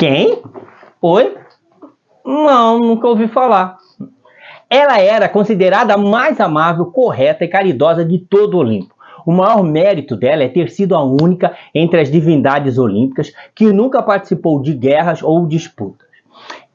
Quem? Oi? Não, nunca ouvi falar. Ela era considerada a mais amável, correta e caridosa de todo o Olimpo. O maior mérito dela é ter sido a única entre as divindades olímpicas que nunca participou de guerras ou disputas.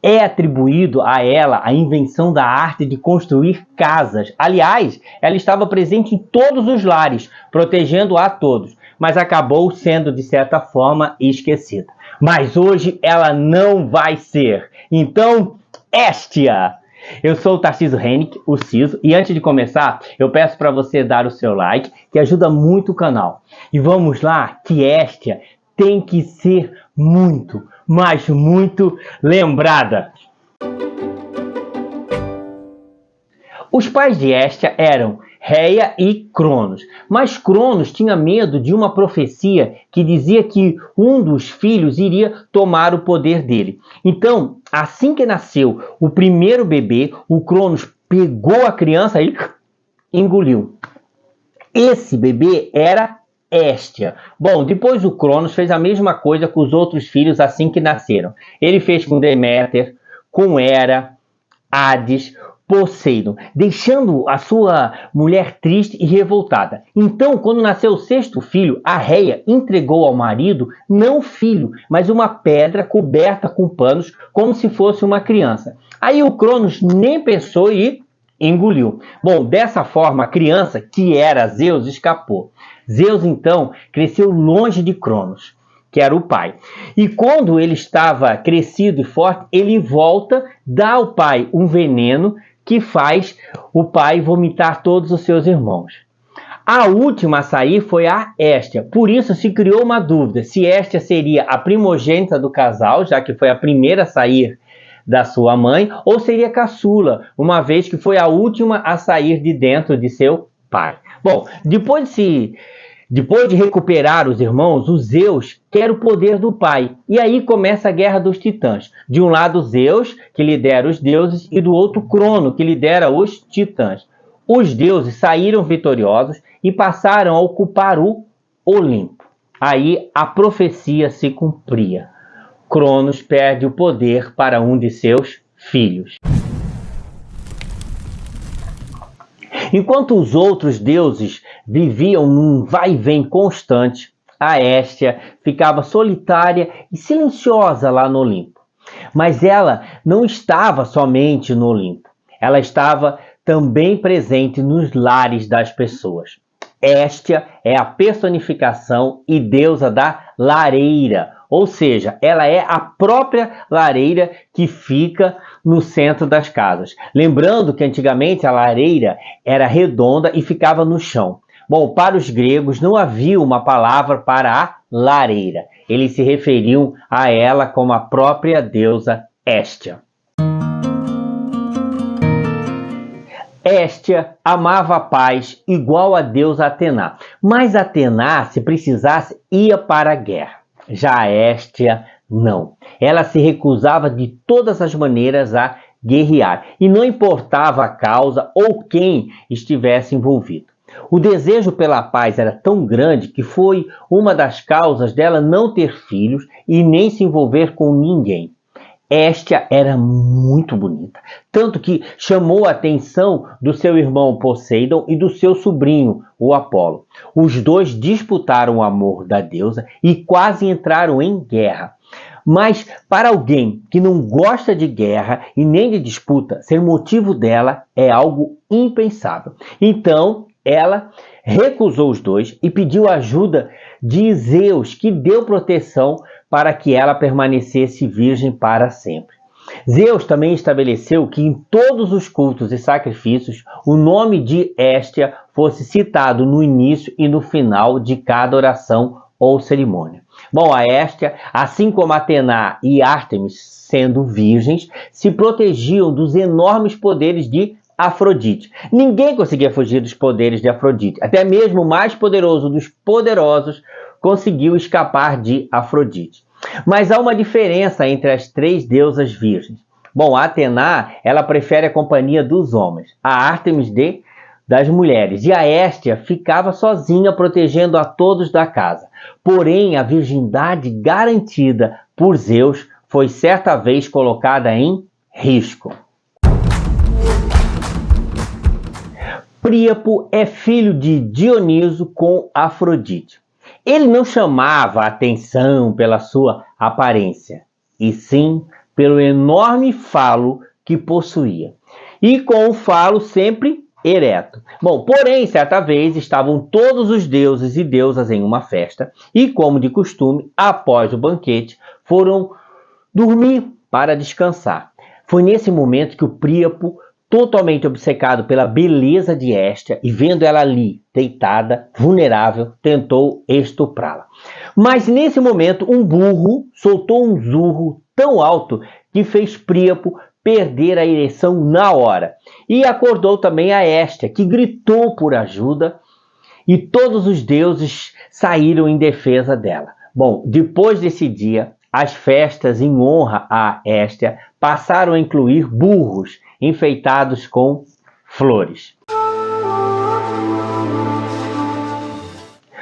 É atribuído a ela a invenção da arte de construir casas. Aliás, ela estava presente em todos os lares, protegendo a todos, mas acabou sendo, de certa forma, esquecida. Mas hoje ela não vai ser. Então, Hestia! Eu sou o Tarcísio Hennick, o Ciso, e antes de começar, eu peço para você dar o seu like, que ajuda muito o canal. E vamos lá, que Hestia tem que ser muito, mas muito lembrada. Os pais de Hestia eram Rhea e Cronos, mas Cronos tinha medo de uma profecia que dizia que um dos filhos iria tomar o poder dele. Então, assim que nasceu o primeiro bebê, o Cronos pegou a criança e engoliu. Esse bebê era Hestia. Bom, depois o Cronos fez a mesma coisa com os outros filhos assim que nasceram. Ele fez com Deméter, com Hera, Hades, Poseidon, deixando a sua mulher triste e revoltada. Então, quando nasceu o sexto filho, a Rhea entregou ao marido não filho, mas uma pedra coberta com panos, como se fosse uma criança. Aí o Cronos nem pensou e engoliu. Bom, dessa forma a criança, que era Zeus, escapou. Zeus então cresceu longe de Cronos, que era o pai. E quando ele estava crescido e forte, ele volta, dá ao pai um veneno que faz o pai vomitar todos os seus irmãos. A última a sair foi a Hestia. Por isso se criou uma dúvida se Hestia seria a primogênita do casal, já que foi a primeira a sair da sua mãe, ou seria caçula, uma vez que foi a última a sair de dentro de seu pai. Bom, depois de recuperar os irmãos, o Zeus quer o poder do pai. E aí começa a guerra dos titãs. De um lado Zeus, que lidera os deuses, e do outro Crono, que lidera os titãs. Os deuses saíram vitoriosos e passaram a ocupar o Olimpo. Aí a profecia se cumpria. Cronos perde o poder para um de seus filhos. Enquanto os outros deuses viviam num vai-vem constante, a Hestia ficava solitária e silenciosa lá no Olimpo. Mas ela não estava somente no Olimpo. Ela estava também presente nos lares das pessoas. Hestia é a personificação e deusa da lareira, ou seja, ela é a própria lareira que fica no centro das casas. Lembrando que antigamente a lareira era redonda e ficava no chão. Bom, para os gregos não havia uma palavra para a lareira. Eles se referiam a ela como a própria deusa Hestia. Hestia amava a paz igual a deusa Atena, mas Atena, se precisasse, ia para a guerra. Já a Hestia, não. Ela se recusava de todas as maneiras a guerrear, e não importava a causa ou quem estivesse envolvido. O desejo pela paz era tão grande que foi uma das causas dela não ter filhos e nem se envolver com ninguém. Hestia era muito bonita, tanto que chamou a atenção do seu irmão Poseidon e do seu sobrinho, o Apolo. Os dois disputaram o amor da deusa e quase entraram em guerra. Mas para alguém que não gosta de guerra e nem de disputa, ser motivo dela é algo impensável. Então, ela recusou os dois e pediu ajuda de Zeus, que deu proteção para que ela permanecesse virgem para sempre. Zeus também estabeleceu que em todos os cultos e sacrifícios o nome de Hestia fosse citado no início e no final de cada oração ou cerimônia. Bom, a Hestia, assim como Atena e Ártemis, sendo virgens, se protegiam dos enormes poderes de Afrodite. Ninguém conseguia fugir dos poderes de Afrodite. Até mesmo o mais poderoso dos poderosos conseguiu escapar de Afrodite. Mas há uma diferença entre as três deusas virgens. Bom, a Atena, ela prefere a companhia dos homens, a Ártemis das mulheres, e a Hestia ficava sozinha protegendo a todos da casa. Porém, a virgindade garantida por Zeus foi certa vez colocada em risco. Príapo é filho de Dioniso com Afrodite. Ele não chamava a atenção pela sua aparência, e sim pelo enorme falo que possuía, e com o falo sempre ereto. Bom, porém, certa vez estavam todos os deuses e deusas em uma festa, e como de costume, após o banquete, foram dormir para descansar. Foi nesse momento que o Príapo, totalmente obcecado pela beleza de Héstia e vendo ela ali, deitada, vulnerável, tentou estuprá-la. Mas nesse momento, um burro soltou um zurro tão alto que fez Príapo perder a ereção na hora. E acordou também a Héstia, que gritou por ajuda, e todos os deuses saíram em defesa dela. Bom, depois desse dia, as festas em honra a Héstia passaram a incluir burros enfeitados com flores.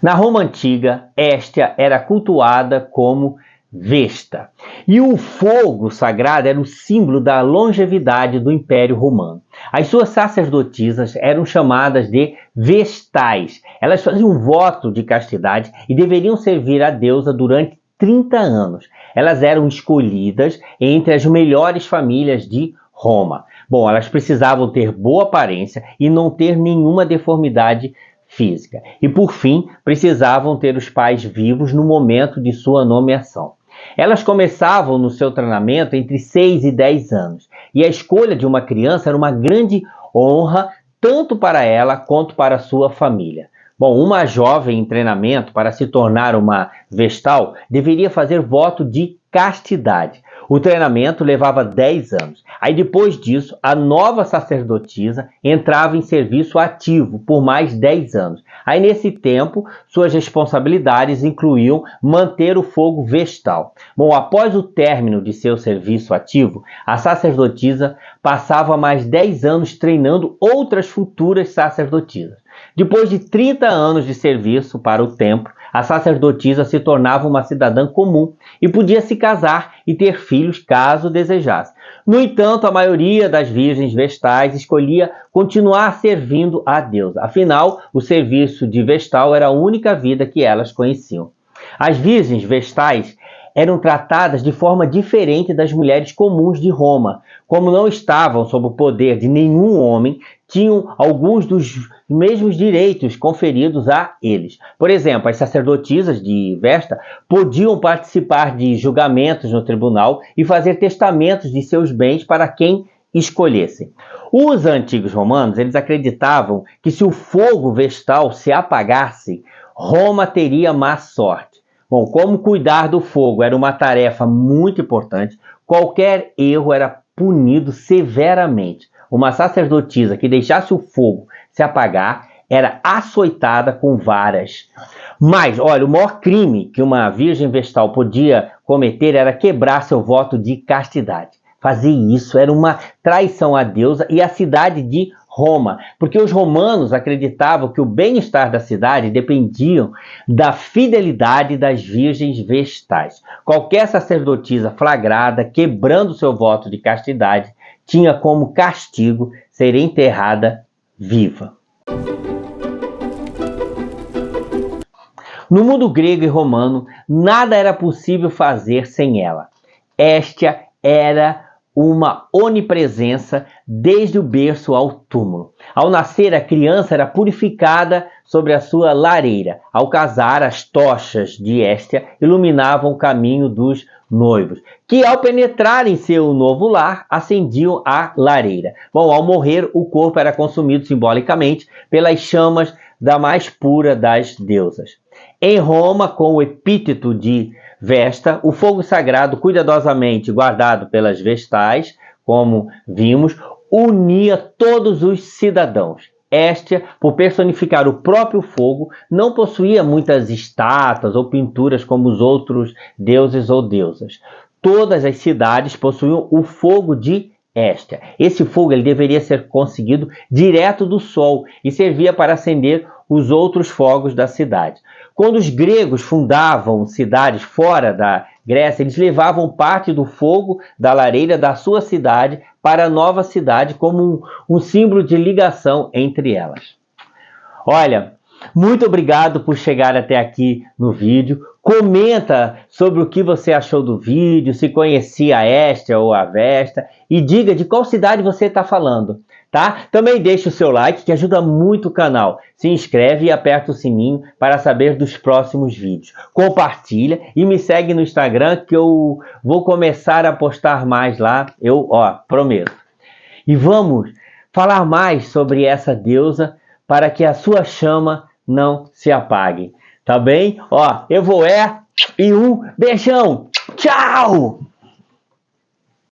Na Roma antiga, Héstia era cultuada como Vesta, e o fogo sagrado era o símbolo da longevidade do Império Romano. As suas sacerdotisas eram chamadas de vestais. Elas faziam um voto de castidade e deveriam servir a deusa durante 30 anos. Elas eram escolhidas entre as melhores famílias de Roma. Bom, elas precisavam ter boa aparência e não ter nenhuma deformidade física. E, por fim, precisavam ter os pais vivos no momento de sua nomeação. Elas começavam no seu treinamento entre 6 e 10 anos. E a escolha de uma criança era uma grande honra tanto para ela quanto para sua família. Bom, uma jovem em treinamento para se tornar uma vestal deveria fazer voto de castidade. O treinamento levava 10 anos. Aí depois disso, a nova sacerdotisa entrava em serviço ativo por mais 10 anos. Aí nesse tempo, suas responsabilidades incluíam manter o fogo vestal. Bom, após o término de seu serviço ativo, a sacerdotisa passava mais 10 anos treinando outras futuras sacerdotisas. Depois de 30 anos de serviço para o templo, a sacerdotisa se tornava uma cidadã comum e podia se casar e ter filhos caso desejasse. No entanto, a maioria das virgens vestais escolhia continuar servindo a Deus. Afinal, o serviço de vestal era a única vida que elas conheciam. As virgens vestais eram tratadas de forma diferente das mulheres comuns de Roma. Como não estavam sob o poder de nenhum homem, tinham alguns dos mesmos direitos conferidos a eles. Por exemplo, as sacerdotisas de Vesta podiam participar de julgamentos no tribunal e fazer testamentos de seus bens para quem escolhessem. Os antigos romanos, eles acreditavam que se o fogo vestal se apagasse, Roma teria má sorte. Bom, como cuidar do fogo era uma tarefa muito importante, qualquer erro era punido severamente. Uma sacerdotisa que deixasse o fogo se apagar era açoitada com varas. Mas, olha, o maior crime que uma virgem vestal podia cometer era quebrar seu voto de castidade. Fazer isso era uma traição à deusa e à cidade de Roma, porque os romanos acreditavam que o bem-estar da cidade dependia da fidelidade das virgens vestais. Qualquer sacerdotisa flagrada quebrando seu voto de castidade tinha como castigo ser enterrada viva. No mundo grego e romano, nada era possível fazer sem ela. Héstia era uma onipresença desde o berço ao túmulo. Ao nascer, a criança era purificada sobre a sua lareira. Ao casar, as tochas de Héstia iluminavam o caminho dos noivos, que ao penetrar em seu novo lar, acendiam a lareira. Bom, ao morrer, o corpo era consumido simbolicamente pelas chamas da mais pura das deusas. Em Roma, com o epíteto de Vesta, o fogo sagrado, cuidadosamente guardado pelas vestais, como vimos, unia todos os cidadãos. Héstia, por personificar o próprio fogo, não possuía muitas estátuas ou pinturas como os outros deuses ou deusas. Todas as cidades possuíam o fogo de Héstia. Esse fogo ele deveria ser conseguido direto do sol e servia para acender os outros fogos da cidade. Quando os gregos fundavam cidades fora da Grécia, eles levavam parte do fogo da lareira da sua cidade para a nova cidade como um símbolo de ligação entre elas. Olha, muito obrigado por chegar até aqui no vídeo. Comenta sobre o que você achou do vídeo, se conhecia a Estia ou a Vesta, e diga de qual cidade você está falando, tá? Também deixe o seu like, que ajuda muito o canal. Se inscreve e aperta o sininho para saber dos próximos vídeos. Compartilha e me segue no Instagram, que eu vou começar a postar mais lá, prometo. E vamos falar mais sobre essa deusa para que a sua chama não se apague. Tá bem? Eu vou e um beijão. Tchau!